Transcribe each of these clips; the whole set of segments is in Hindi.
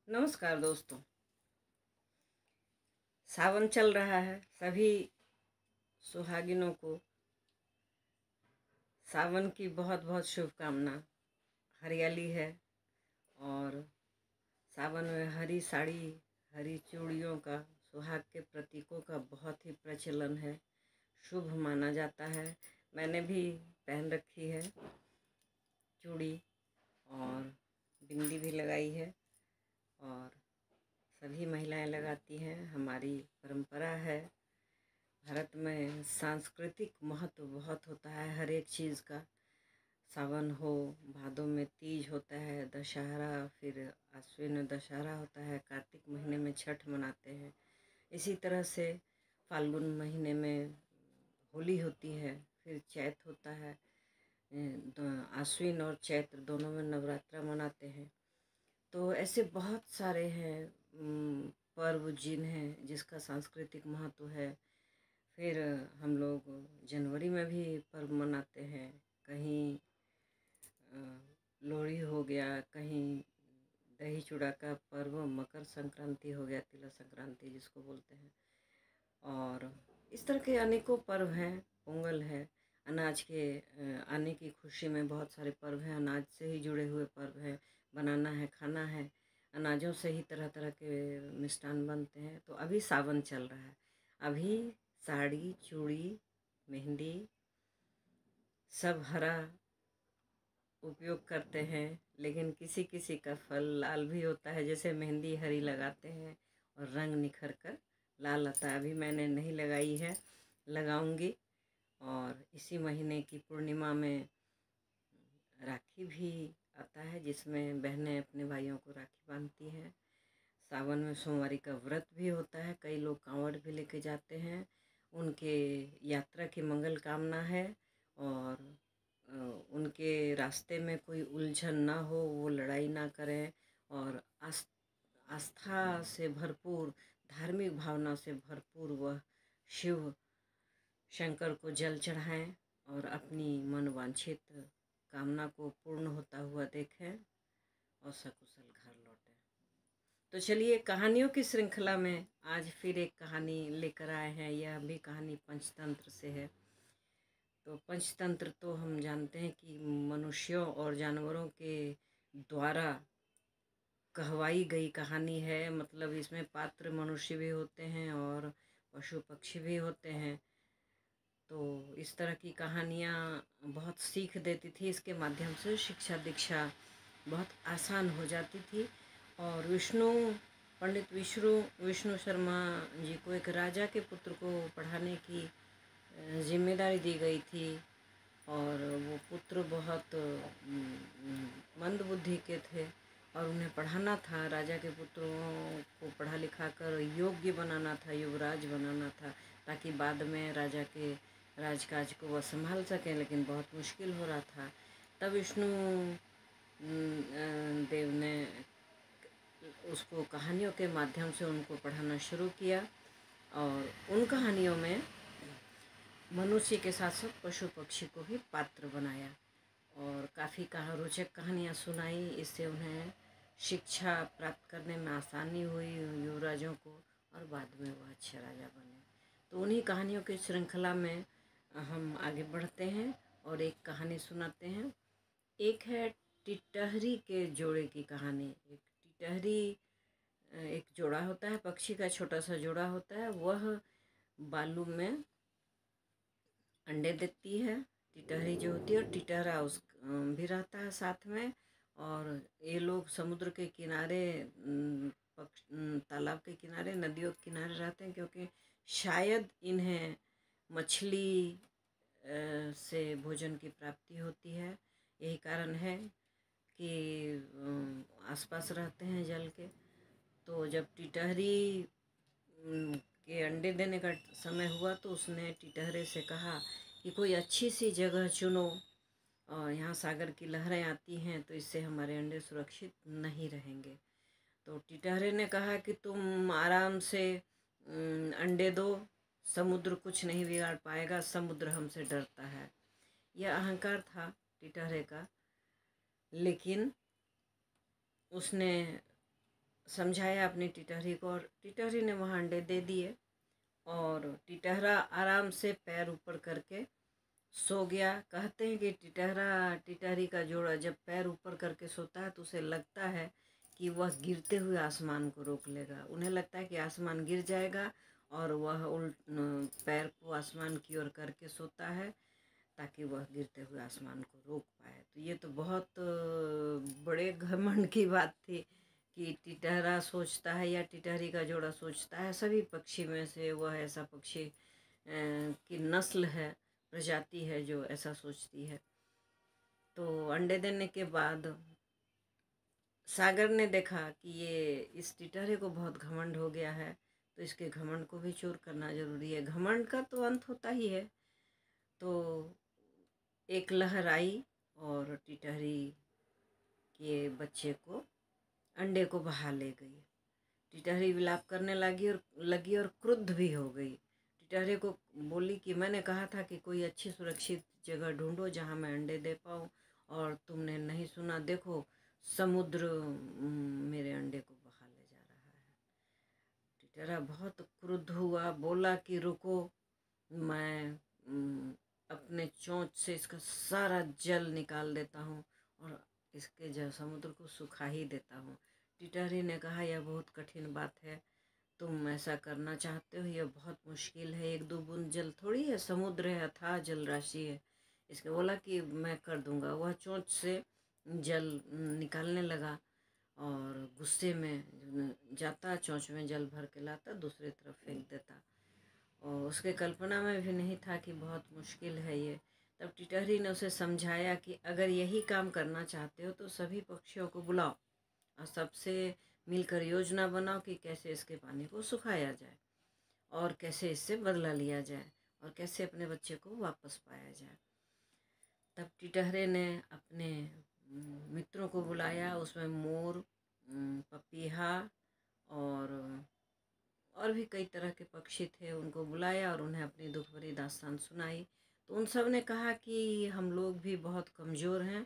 नमस्कार दोस्तों। सावन चल रहा है। सभी सुहागिनों को सावन की बहुत बहुत शुभकामना। हरियाली है और सावन में हरी साड़ी, हरी चूड़ियों का, सुहाग के प्रतीकों का बहुत ही प्रचलन है। शुभ माना जाता है। मैंने भी पहन रखी है चूड़ी और बिंदी भी लगाई है और सभी महिलाएं लगाती हैं। हमारी परंपरा है। भारत में सांस्कृतिक महत्व बहुत होता है हर एक चीज़ का। सावन हो, भादों में तीज होता है, दशहरा, फिर आश्विन में दशहरा होता है, कार्तिक महीने में छठ मनाते हैं। इसी तरह से फाल्गुन महीने में होली होती है, फिर चैत होता है। आश्विन और चैत्र दोनों में नवरात्रा मनाते हैं। तो ऐसे बहुत सारे हैं पर्व जिन्हें जिसका सांस्कृतिक महत्व है। फिर हम लोग जनवरी में भी पर्व मनाते हैं। कहीं लोहड़ी हो गया, कहीं दही चूड़ा का पर्व, मकर संक्रांति हो गया, तिला संक्रांति जिसको बोलते हैं। और इस तरह के अनेकों पर्व हैं। पोंगल है, अनाज के आने की खुशी में बहुत सारे पर्व हैं। अनाज से ही जुड़े हुए पर्व हैं। बनाना है, खाना है, अनाजों से ही तरह तरह के मिष्ठान बनते हैं। तो अभी सावन चल रहा है। अभी साड़ी, चूड़ी, मेहंदी सब हरा उपयोग करते हैं। लेकिन किसी किसी का फल लाल भी होता है। जैसे मेहंदी हरी लगाते हैं और रंग निखर कर लाल आता है। अभी मैंने नहीं लगाई है, लगाऊंगी। और इसी महीने की पूर्णिमा में राखी भी आता है, जिसमें बहनें अपने भाइयों को राखी बांधती हैं। सावन में सोमवारी का व्रत भी होता है। कई लोग कांवड़ भी लेके जाते हैं। उनके यात्रा की मंगल कामना है और उनके रास्ते में कोई उलझन ना हो, वो लड़ाई ना करें और आस्था से भरपूर, धार्मिक भावना से भरपूर वह शिव शंकर को जल चढ़ाएं और अपनी मनवांछित कामना को पूर्ण होता हुआ देखें और सकुशल घर लौटें। तो चलिए, कहानियों की श्रृंखला में आज फिर एक कहानी लेकर आए हैं। यह भी कहानी पंचतंत्र से है। तो पंचतंत्र तो हम जानते हैं कि मनुष्यों और जानवरों के द्वारा कहवाई गई कहानी है। मतलब इसमें पात्र मनुष्य भी होते हैं और पशु पक्षी भी होते हैं। तो इस तरह की कहानियाँ बहुत सीख देती थी। इसके माध्यम से शिक्षा दीक्षा बहुत आसान हो जाती थी। और पंडित विष्णु शर्मा जी को एक राजा के पुत्र को पढ़ाने की जिम्मेदारी दी गई थी। और वो पुत्र बहुत मंद बुद्धि के थे और उन्हें पढ़ाना था। राजा के पुत्रों को पढ़ा लिखा कर योग्य बनाना था, युवराज बनाना था, ताकि बाद में राजा के राजकाज को वह संभाल सकें। लेकिन बहुत मुश्किल हो रहा था। तब विष्णु देव ने उसको कहानियों के माध्यम से उनको पढ़ाना शुरू किया और उन कहानियों में मनुष्य के साथ साथ पशु पक्षी को भी पात्र बनाया और काफ़ी रोचक कहानियाँ सुनाई। इससे उन्हें शिक्षा प्राप्त करने में आसानी हुई युवराजों को और बाद में वह अच्छे राजा बने। तो उन्हीं कहानियों की श्रृंखला में हम आगे बढ़ते हैं और एक कहानी सुनाते हैं। एक है टिटहरी के जोड़े की कहानी। एक टिटहरी एक जोड़ा होता है, पक्षी का छोटा सा जोड़ा होता है। वह बालू में अंडे देती है, टिटहरी जो होती है, और टिटहरा उस भी रहता है साथ में। और ये लोग समुद्र के किनारे, तालाब के किनारे, नदियों के किनारे रहते हैं, क्योंकि शायद इन्हें मछली से भोजन की प्राप्ति होती है। यही कारण है कि आसपास रहते हैं जल के। तो जब टिटहरी के अंडे देने का समय हुआ तो उसने टिटहरे से कहा कि कोई अच्छी सी जगह चुनो, और यहाँ सागर की लहरें आती हैं तो इससे हमारे अंडे सुरक्षित नहीं रहेंगे। तो टिटहरे ने कहा कि तुम आराम से अंडे दो, समुद्र कुछ नहीं बिगाड़ पाएगा, समुद्र हमसे डरता है। यह अहंकार था टिटहरे का। लेकिन उसने समझाया अपनी टिटहरी को, और टिटहरी ने वहाँ अंडे दे दिए। और टिटहरा आराम से पैर ऊपर करके सो गया। कहते हैं कि टिटहरी का जोड़ा जब पैर ऊपर करके सोता है तो उसे लगता है कि वह गिरते हुए आसमान को रोक लेगा। उन्हें लगता है कि आसमान गिर जाएगा, और वह पैर को आसमान की ओर करके सोता है ताकि वह गिरते हुए आसमान को रोक पाए। तो ये तो बहुत बड़े घमंड की बात थी कि टिटहरा सोचता है या टिटहरी का जोड़ा सोचता है। सभी पक्षी में से वह ऐसा पक्षी की नस्ल है, प्रजाति है जो ऐसा सोचती है। तो अंडे देने के बाद सागर ने देखा कि ये इस टिटहरे को बहुत घमंड हो गया है, तो इसके घमंड को भी चूर करना जरूरी है। घमंड का तो अंत होता ही है। तो एक लहर आई और टिटहरी के बच्चे को, अंडे को बहा ले गई। टिटहरी विलाप करने लगी और क्रुद्ध भी हो गई। टिटहरे को बोली कि मैंने कहा था कि कोई अच्छी सुरक्षित जगह ढूंढो जहाँ मैं अंडे दे पाऊँ, और तुमने नहीं सुना। देखो समुद्र मेरे अंडे को बहा ले जा रहा है। टिटहरा बहुत क्रुद्ध हुआ, बोला कि रुको, मैं अपने चोंच से इसका सारा जल निकाल देता हूँ और इसके समुद्र को सुखा ही देता हूँ। टिटहरी ने कहा यह बहुत कठिन बात है, तुम ऐसा करना चाहते हो, यह बहुत मुश्किल है, एक दो बूंद जल थोड़ी है, समुद्र है, अथाह जल राशि है। इसके बोला कि मैं कर दूंगा। वह चोंच से जल निकालने लगा और गुस्से में जाता, चोंच में जल भर के लाता, दूसरी तरफ फेंक देता। और उसके कल्पना में भी नहीं था कि बहुत मुश्किल है ये। तब टिटहरी ने उसे समझाया कि अगर यही काम करना चाहते हो तो सभी पक्षियों को बुलाओ और सबसे मिलकर योजना बनाओ कि कैसे इसके पानी को सुखाया जाए और कैसे इससे बदला लिया जाए और कैसे अपने बच्चे को वापस पाया जाए। तब टिटहरे ने अपने मित्रों को बुलाया, उसमें मोर, पपीहा और भी कई तरह के पक्षी थे, उनको बुलाया और उन्हें अपनी दुख भरी दास्तान सुनाई। तो उन सब ने कहा कि हम लोग भी बहुत कमज़ोर हैं,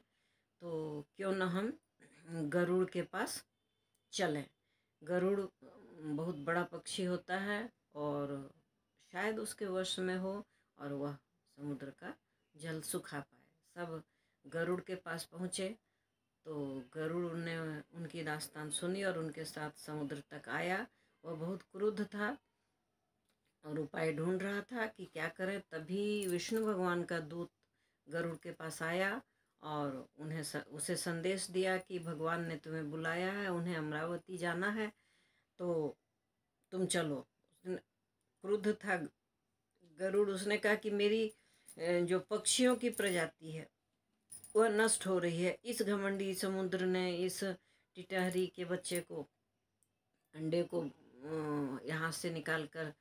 तो क्यों न हम गरुड़ के पास चलें। गरुड़ बहुत बड़ा पक्षी होता है और शायद उसके वश में हो और वह समुद्र का जल सुखा पाए। सब गरुड़ के पास पहुँचे तो गरुड़ ने उनकी दास्तान सुनी और उनके साथ समुद्र तक आया। वह बहुत क्रुद्ध था और उपाय ढूंढ रहा था कि क्या करे। तभी विष्णु भगवान का दूत गरुड़ के पास आया और उसे संदेश दिया कि भगवान ने तुम्हें बुलाया है, उन्हें अमरावती जाना है, तो तुम चलो। क्रुद्ध था गरुड़, उसने कहा कि मेरी जो पक्षियों की प्रजाति है वह नष्ट हो रही है। इस घमंडी समुद्र ने इस टिटहरी के बच्चे को, अंडे को यहाँ से निकाल कर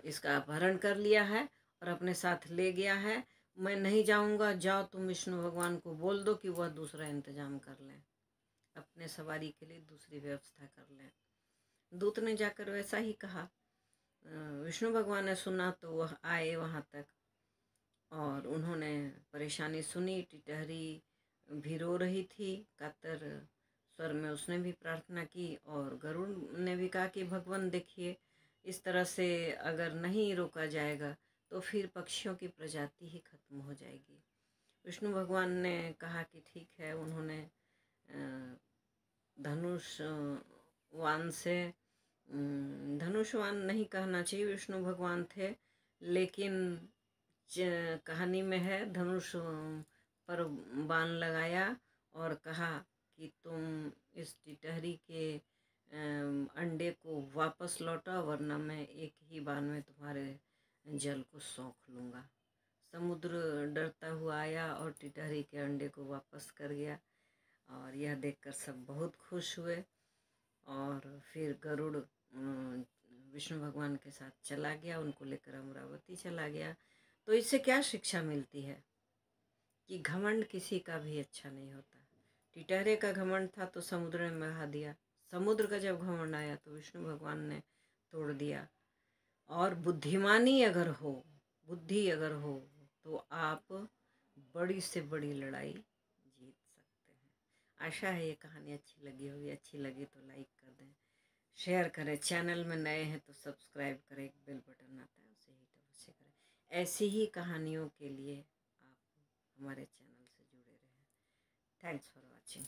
इसका अपहरण कर लिया है और अपने साथ ले गया है। मैं नहीं जाऊँगा, जाओ तुम विष्णु भगवान को बोल दो कि वह दूसरा इंतजाम कर लें, अपने सवारी के लिए दूसरी व्यवस्था कर लें। दूत ने जाकर वैसा ही कहा। विष्णु भगवान ने सुना तो वह आए वहाँ तक और उन्होंने परेशानी सुनी। टिटहरी भी रो रही थी, कातर स्वर में उसने भी प्रार्थना की और गरुड़ ने भी कहा कि भगवान देखिए, इस तरह से अगर नहीं रोका जाएगा तो फिर पक्षियों की प्रजाति ही खत्म हो जाएगी। विष्णु भगवान ने कहा कि ठीक है। उन्होंने धनुषवान नहीं कहना चाहिए, विष्णु भगवान थे, लेकिन कहानी में है धनुष पर बाण लगाया और कहा कि तुम इस टिटहरी के अंडे को वापस लौटाओ, वरना मैं एक ही बाण में तुम्हारे जल को सौंख लूँगा। समुद्र डरता हुआ आया और टिटहरी के अंडे को वापस कर गया और यह देखकर सब बहुत खुश हुए। और फिर गरुड़ विष्णु भगवान के साथ चला गया, उनको लेकर अमरावती चला गया। तो इससे क्या शिक्षा मिलती है कि घमंड किसी का भी अच्छा नहीं होता। टिटहरे का घमंड था तो समुद्र ने बहा दिया, समुद्र का जब घमंड आया तो विष्णु भगवान ने तोड़ दिया। और बुद्धि अगर हो तो आप बड़ी से बड़ी लड़ाई जीत सकते हैं। आशा है ये कहानी अच्छी लगी होगी। अच्छी लगी तो लाइक कर दें, शेयर करें, चैनल में नए हैं तो सब्सक्राइब करें, एक बेल बटन आता है उसे हिट अवश्य करें। ऐसी ही कहानियों के लिए आप हमारे चैनल से जुड़े रहें। Thanks for watching.